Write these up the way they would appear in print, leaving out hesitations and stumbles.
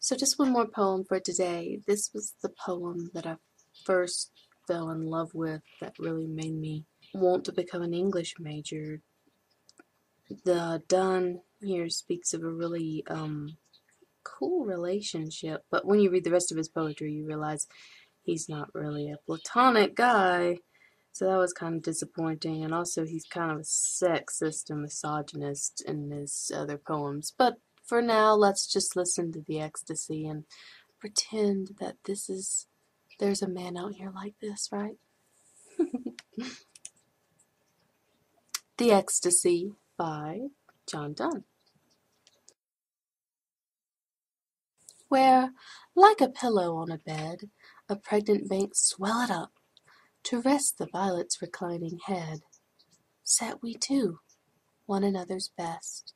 So just one more poem for today. This was the poem that I first fell in love with that really made me want to become an English major. The Donne here speaks of a really cool relationship, but when you read the rest of his poetry you realize he's not really a platonic guy. So that was kind of disappointing, and also he's kind of a sexist and misogynist in his other poems. But for now, let's just listen to the Ecstasy and pretend that there's a man out here like this, right? The Ecstasy by John Donne. Where, like a pillow on a bed, a pregnant bank swelled up, to rest the violet's reclining head, sat we two, one another's best.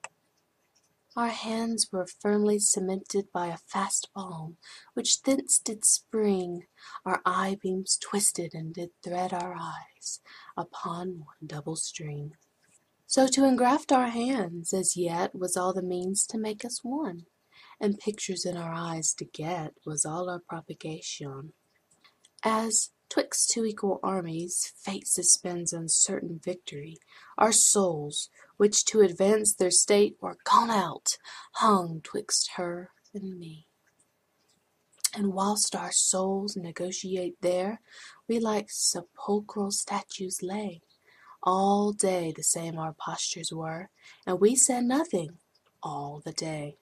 Our hands were firmly cemented by a fast balm, which thence did spring. Our eye-beams twisted and did thread our eyes upon one double string. So to engraft our hands, as yet, was all the means to make us one, and pictures in our eyes to get was all our propagation. As twixt two equal armies, fate suspends uncertain victory. Our souls, which to advance their state were gone out, hung twixt her and me. And whilst our souls negotiate there, we like sepulchral statues lay. All day the same our postures were, and we said nothing all the day.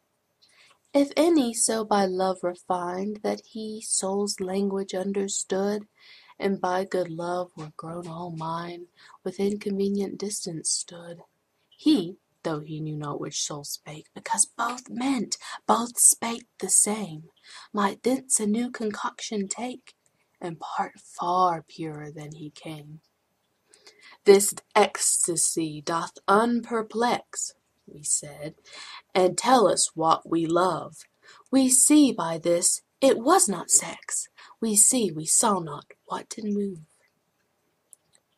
If any so by love refined that he soul's language understood, and by good love were grown all mine, within convenient distance stood, he, though he knew not which soul spake, because both meant, both spake the same, might thence a new concoction take, and part far purer than he came. This ecstasy doth unperplex, we said, and tell us what we love. We see by this it was not sex. We see we saw not what did move.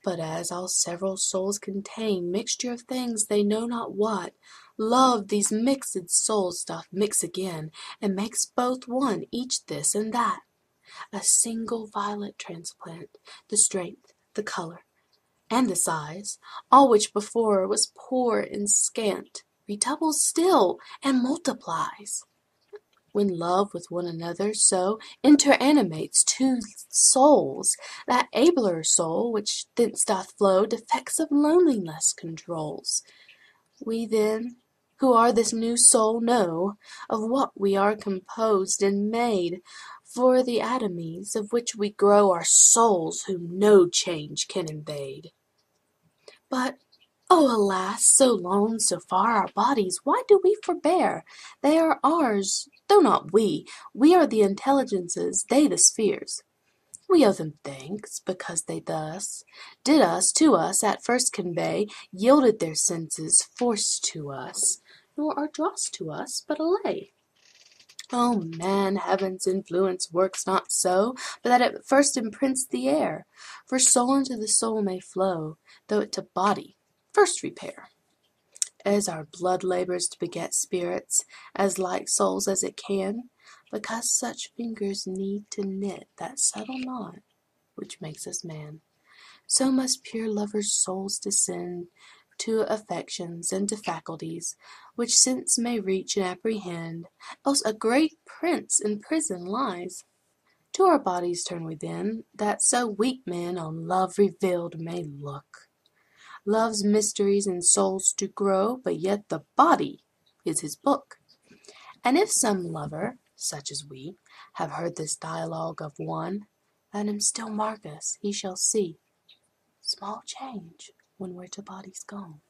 But as all several souls contain mixture of things they know not what, love these mixed souls doth mix again, and makes both one, each this and that. A single violet transplant, the strength, the colour, and the size, all which before was poor and scant, redoubles still and multiplies. When love with one another so interanimates two souls, that abler soul which thence doth flow defects of loneliness controls. We then, who are this new soul, know of what we are composed and made, for the atomies of which we grow are souls whom no change can invade. But, oh alas, so long, so far our bodies, why do we forbear? They are ours, though not we. We are the intelligences, they the spheres. We owe them thanks, because they thus did us to us at first convey, yielded their senses, forced to us, nor are dross to us, but allay. O man, heaven's influence works not so, but that it first imprints the air. For soul into the soul may flow, though it to body first repair. As our blood labours to beget spirits, as like souls as it can, because such fingers need to knit that subtle knot which makes us man, so must pure lovers' souls descend to affections and to faculties, which sense may reach and apprehend, else a great prince in prison lies. To our bodies turn we then, that so weak men on love revealed may look. Love's mysteries in souls do grow, but yet the body is his book. And if some lover, such as we, have heard this dialogue of one, let him still mark us, he shall see small change when we're to bodies gone.